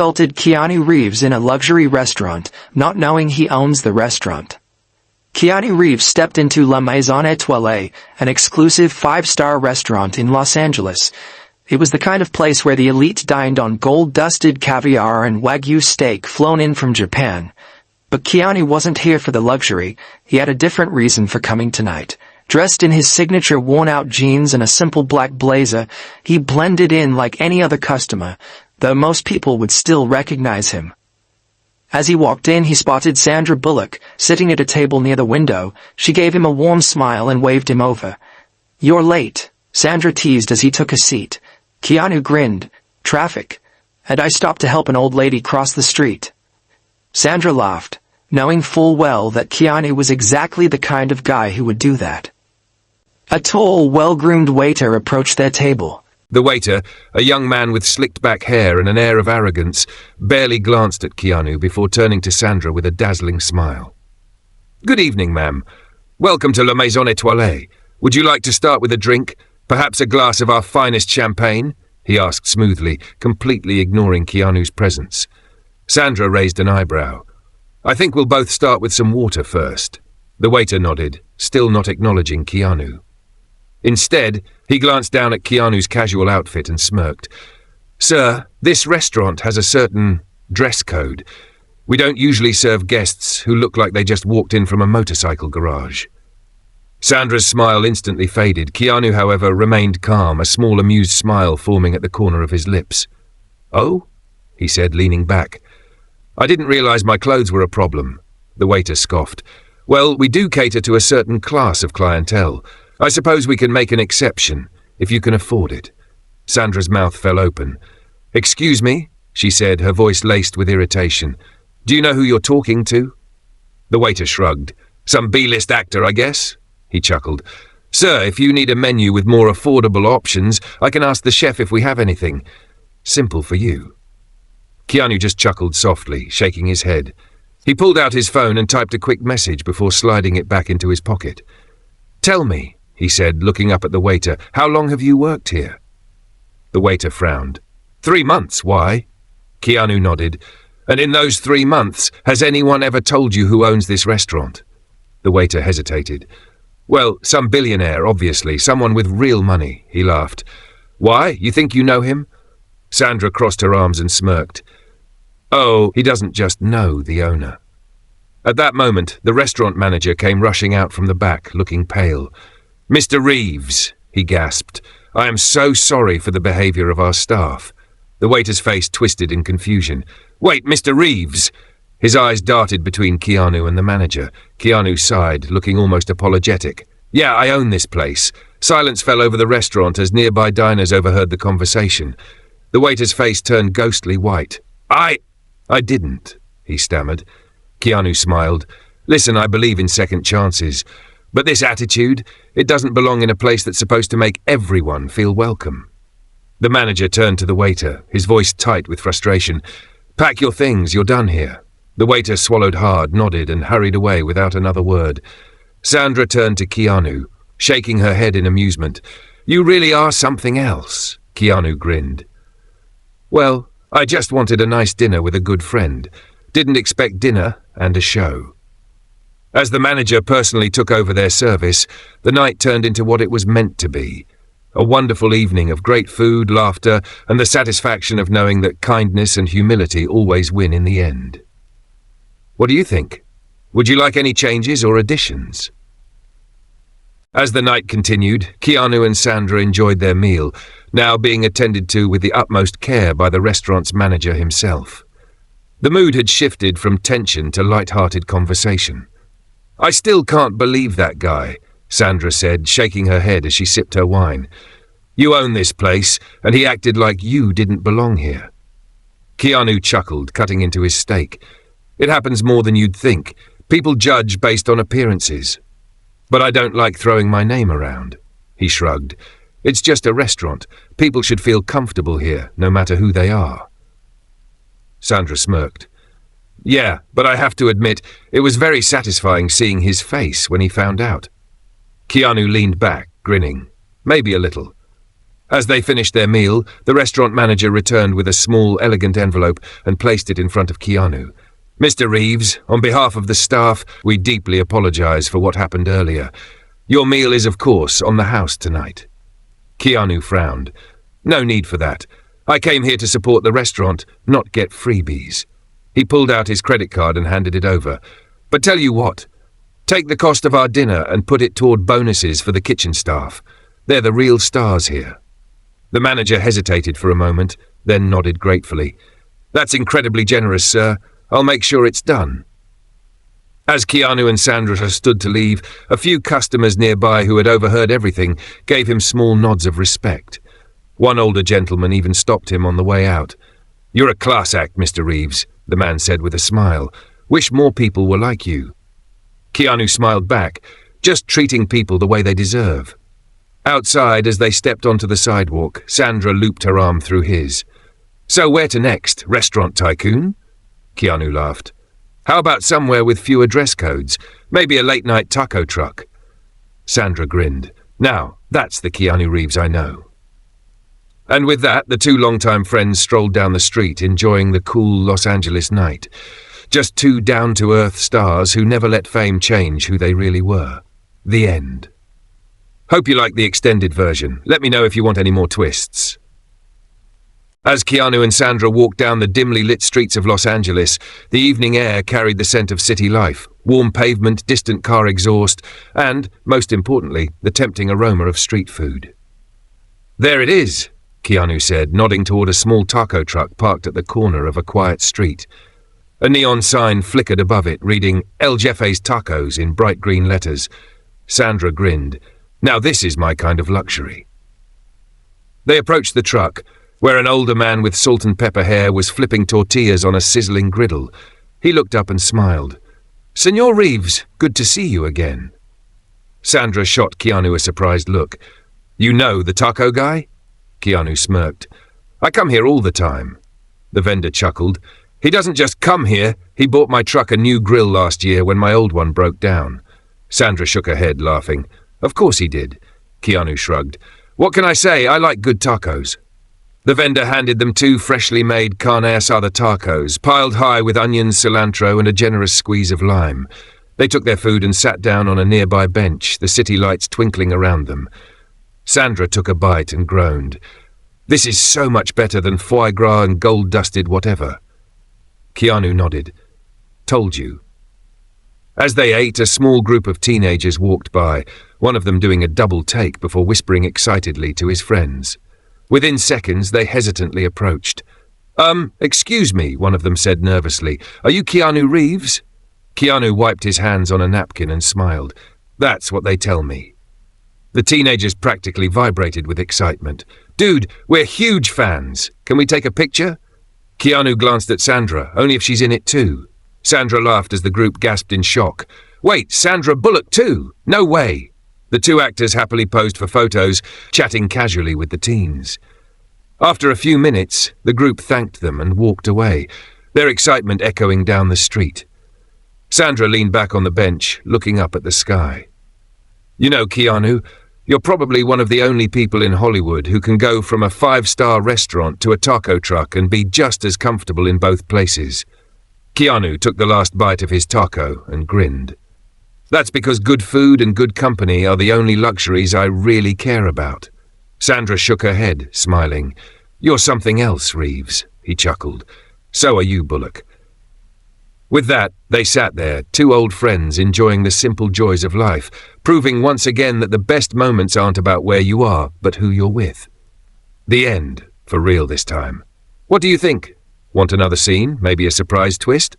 insulted Keanu Reeves in a luxury restaurant, not knowing he owns the restaurant. Keanu Reeves stepped into La Maison Étoilée, an exclusive 5-star restaurant in Los Angeles. It was the kind of place where the elite dined on gold-dusted caviar and Wagyu steak flown in from Japan. But Keanu wasn't here for the luxury. He had a different reason for coming tonight. Dressed in his signature worn-out jeans and a simple black blazer, he blended in like any other customer, though most people would still recognize him. As he walked in, he spotted Sandra Bullock, sitting at a table near the window. She gave him a warm smile and waved him over. "You're late," Sandra teased as he took a seat. Keanu grinned. "Traffic. And I stopped to help an old lady cross the street." Sandra laughed, knowing full well that Keanu was exactly the kind of guy who would do that. A tall, well-groomed waiter approached their table. The waiter, a young man with slicked-back hair and an air of arrogance, barely glanced at Keanu before turning to Sandra with a dazzling smile. "Good evening, ma'am. Welcome to La Maison Étoilée. Would you like to start with a drink? Perhaps a glass of our finest champagne?" he asked smoothly, completely ignoring Keanu's presence. Sandra raised an eyebrow. "I think we'll both start with some water first." The waiter nodded, still not acknowledging Keanu. Instead, he glanced down at Keanu's casual outfit and smirked. "Sir, this restaurant has a certain dress code. We don't usually serve guests who look like they just walked in from a motorcycle garage." Sandra's smile instantly faded. Keanu, however, remained calm, a small amused smile forming at the corner of his lips. "Oh?" he said, leaning back. "I didn't realize my clothes were a problem." The waiter scoffed. "Well, we do cater to a certain class of clientele. I suppose we can make an exception, if you can afford it." Sandra's mouth fell open. "Excuse me?" she said, her voice laced with irritation. "Do you know who you're talking to?" The waiter shrugged. "Some B-list actor, I guess?" He chuckled. "Sir, if you need a menu with more affordable options, I can ask the chef if we have anything. Simple for you." Keanu just chuckled softly, shaking his head. He pulled out his phone and typed a quick message before sliding it back into his pocket. "Tell me," he said, looking up at the waiter, "how long have you worked here?" The waiter frowned. 3 months, why?" Keanu nodded. "And in those 3 months, has anyone ever told you who owns this restaurant?" The waiter hesitated. "Well, some billionaire, obviously, someone with real money," he laughed. "Why? You think you know him?" Sandra crossed her arms and smirked. "Oh, he doesn't just know the owner." At that moment, the restaurant manager came rushing out from the back, looking pale. "Mr. Reeves," he gasped, "I am so sorry for the behavior of our staff." The waiter's face twisted in confusion. "Wait, Mr. Reeves!" His eyes darted between Keanu and the manager. Keanu sighed, looking almost apologetic. "Yeah, I own this place." Silence fell over the restaurant as nearby diners overheard the conversation. The waiter's face turned ghostly white. I didn't," he stammered. Keanu smiled. "Listen, I believe in second chances. But this attitude, it doesn't belong in a place that's supposed to make everyone feel welcome." The manager turned to the waiter, his voice tight with frustration. "Pack your things, you're done here." The waiter swallowed hard, nodded, and hurried away without another word. Sandra turned to Keanu, shaking her head in amusement. "You really are something else," Keanu grinned. "Well, I just wanted a nice dinner with a good friend. Didn't expect dinner and a show." As the manager personally took over their service, the night turned into what it was meant to be. A wonderful evening of great food, laughter, and the satisfaction of knowing that kindness and humility always win in the end. What do you think? Would you like any changes or additions? As the night continued, Keanu and Sandra enjoyed their meal, now being attended to with the utmost care by the restaurant's manager himself. The mood had shifted from tension to light-hearted conversation. "I still can't believe that guy," Sandra said, shaking her head as she sipped her wine. "You own this place, and he acted like you didn't belong here." Keanu chuckled, cutting into his steak. "It happens more than you'd think. People judge based on appearances. But I don't like throwing my name around." He shrugged. "It's just a restaurant. People should feel comfortable here, no matter who they are." Sandra smirked. "Yeah, but I have to admit, it was very satisfying seeing his face when he found out." Keanu leaned back, grinning. "Maybe a little." As they finished their meal, the restaurant manager returned with a small, elegant envelope and placed it in front of Keanu. "Mr. Reeves, on behalf of the staff, we deeply apologize for what happened earlier. Your meal is, of course, on the house tonight." Keanu frowned. "No need for that. I came here to support the restaurant, not get freebies." He pulled out his credit card and handed it over. "But tell you what, take the cost of our dinner and put it toward bonuses for the kitchen staff. They're the real stars here." The manager hesitated for a moment, then nodded gratefully. "That's incredibly generous, sir. I'll make sure it's done." As Keanu and Sandra stood to leave, a few customers nearby who had overheard everything gave him small nods of respect. One older gentleman even stopped him on the way out. "You're a class act, Mr. Reeves," the man said with a smile. "Wish more people were like you." Keanu smiled back, just treating people the way they deserve. Outside, as they stepped onto the sidewalk, Sandra looped her arm through his. "So where to next, restaurant tycoon?" Keanu laughed. "How about somewhere with fewer dress codes? Maybe a late-night taco truck?" Sandra grinned. "Now, that's the Keanu Reeves I know." And with that, the two longtime friends strolled down the street, enjoying the cool Los Angeles night. Just two down-to-earth stars who never let fame change who they really were. The end. Hope you like the extended version. Let me know if you want any more twists. As Keanu and Sandra walked down the dimly lit streets of Los Angeles, the evening air carried the scent of city life, warm pavement, distant car exhaust, and, most importantly, the tempting aroma of street food. "There it is," Keanu said, nodding toward a small taco truck parked at the corner of a quiet street. A neon sign flickered above it, reading El Jefe's Tacos in bright green letters. Sandra grinned. "Now this is my kind of luxury." They approached the truck, where an older man with salt and pepper hair was flipping tortillas on a sizzling griddle. He looked up and smiled. "Senor Reeves, good to see you again." Sandra shot Keanu a surprised look. "You know the taco guy?" Keanu smirked. "I come here all the time." The vendor chuckled. "He doesn't just come here, he bought my truck a new grill last year when my old one broke down." Sandra shook her head, laughing. "Of course he did." Keanu shrugged. "What can I say? I like good tacos." The vendor handed them two freshly made carne asada tacos, piled high with onions, cilantro, and a generous squeeze of lime. They took their food and sat down on a nearby bench, the city lights twinkling around them. Sandra took a bite and groaned. "This is so much better than foie gras and gold-dusted whatever." Keanu nodded. "Told you." As they ate, a small group of teenagers walked by, one of them doing a double take before whispering excitedly to his friends. Within seconds, they hesitantly approached. Excuse me," one of them said nervously. "Are you Keanu Reeves?" Keanu wiped his hands on a napkin and smiled. "That's what they tell me." The teenagers practically vibrated with excitement. "Dude, we're huge fans. Can we take a picture?" Keanu glanced at Sandra, only if she's in it too. Sandra laughed as the group gasped in shock. "Wait, Sandra Bullock too? No way!" The two actors happily posed for photos, chatting casually with the teens. After a few minutes, the group thanked them and walked away, their excitement echoing down the street. Sandra leaned back on the bench, looking up at the sky. "You know, Keanu, you're probably one of the only people in Hollywood who can go from a 5-star restaurant to a taco truck and be just as comfortable in both places." Keanu took the last bite of his taco and grinned. "That's because good food and good company are the only luxuries I really care about." Sandra shook her head, smiling. "You're something else, Reeves," he chuckled. "So are you, Bullock." With that, they sat there, two old friends enjoying the simple joys of life, proving once again that the best moments aren't about where you are, but who you're with. The end, for real this time. What do you think? Want another scene? Maybe a surprise twist?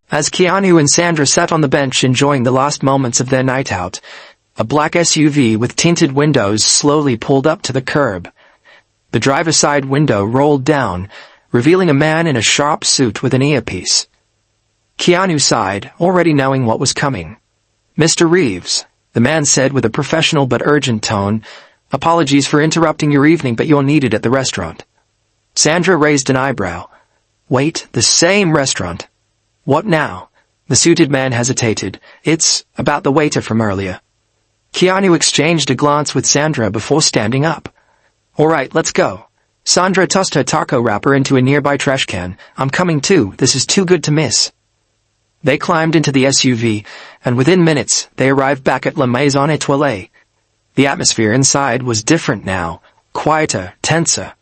As Keanu and Sandra sat on the bench enjoying the last moments of their night out, a black SUV with tinted windows slowly pulled up to the curb. The driver's side window rolled down, revealing a man in a sharp suit with an earpiece. Keanu sighed, already knowing what was coming. "Mr. Reeves," the man said with a professional but urgent tone, "apologies for interrupting your evening, but you're needed at the restaurant." Sandra raised an eyebrow. "Wait, the same restaurant? What now?" The suited man hesitated. "It's about the waiter from earlier." Keanu exchanged a glance with Sandra before standing up. Alright, let's go. Sandra tossed her taco wrapper into a nearby trash can. I'm coming too, this is too good to miss. They climbed into the SUV, and within minutes, they arrived back at La Maison Étoilée. The atmosphere inside was different now, quieter, tenser.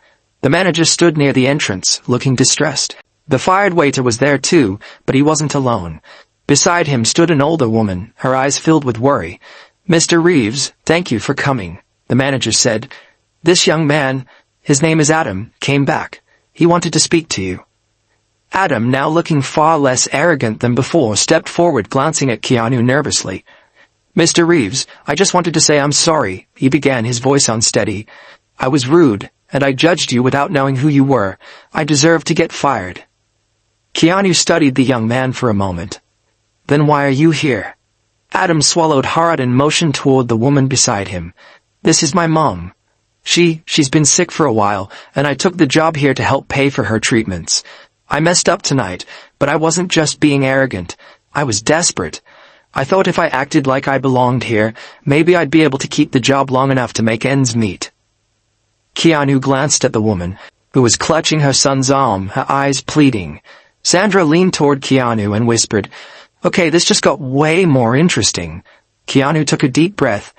The manager stood near the entrance, looking distressed. The fired waiter was there too, but he wasn't alone. Beside him stood an older woman, her eyes filled with worry. Mr. Reeves, thank you for coming, the manager said. This young man, his name is Adam, came back. He wanted to speak to you. Adam, now looking far less arrogant than before, stepped forward, glancing at Keanu nervously. Mr. Reeves, I just wanted to say I'm sorry, he began, his voice unsteady. I was rude, and I judged you without knowing who you were. I deserve to get fired. Keanu studied the young man for a moment. Then why are you here? Adam swallowed hard and motioned toward the woman beside him. This is my mom. She's been sick for a while, and I took the job here to help pay for her treatments. I messed up tonight, but I wasn't just being arrogant. I was desperate. I thought if I acted like I belonged here, maybe I'd be able to keep the job long enough to make ends meet. Keanu glanced at the woman, who was clutching her son's arm, her eyes pleading. Sandra leaned toward Keanu and whispered, Okay, this just got way more interesting. Keanu took a deep breath.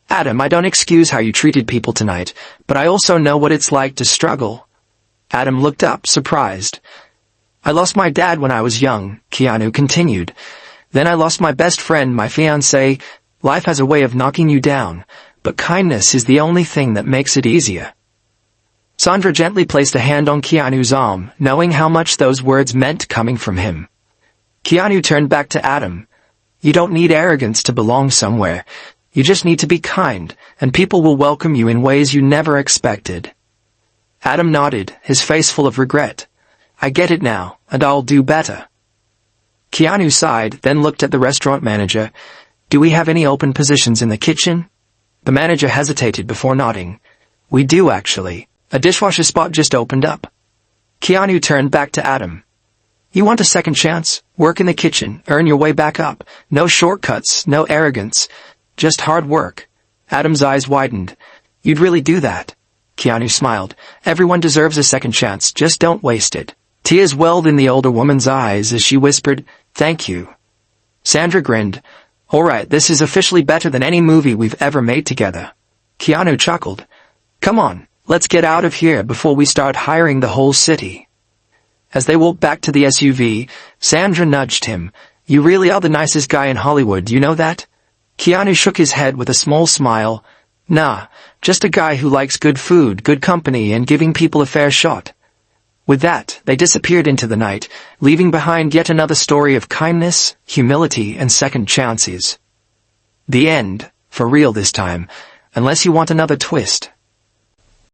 Adam, I don't excuse how you treated people tonight, but I also know what it's like to struggle. Adam looked up, surprised. I lost my dad when I was young, Keanu continued. Then I lost my best friend, my fiancé. Life has a way of knocking you down, but kindness is the only thing that makes it easier. Sandra gently placed a hand on Keanu's arm, knowing how much those words meant coming from him. Keanu turned back to Adam. You don't need arrogance to belong somewhere. You just need to be kind, and people will welcome you in ways you never expected. Adam nodded, his face full of regret. I get it now, and I'll do better. Keanu sighed, then looked at the restaurant manager. Do we have any open positions in the kitchen? The manager hesitated before nodding. We do, actually. A dishwasher spot just opened up. Keanu turned back to Adam. You want a second chance? Work in the kitchen, earn your way back up. No shortcuts, no arrogance. Just hard work. Adam's eyes widened. You'd really do that? Keanu smiled. Everyone deserves a second chance, just don't waste it. Tears welled in the older woman's eyes as she whispered, Thank you. Sandra grinned. All right, this is officially better than any movie we've ever made together. Keanu chuckled. Come on, let's get out of here before we start hiring the whole city. As they walked back to the SUV, Sandra nudged him. You really are the nicest guy in Hollywood, you know that? Keanu shook his head with a small smile. Nah, just a guy who likes good food, good company, and giving people a fair shot. With that, they disappeared into the night, leaving behind yet another story of kindness, humility, and second chances. The end, for real this time, unless you want another twist.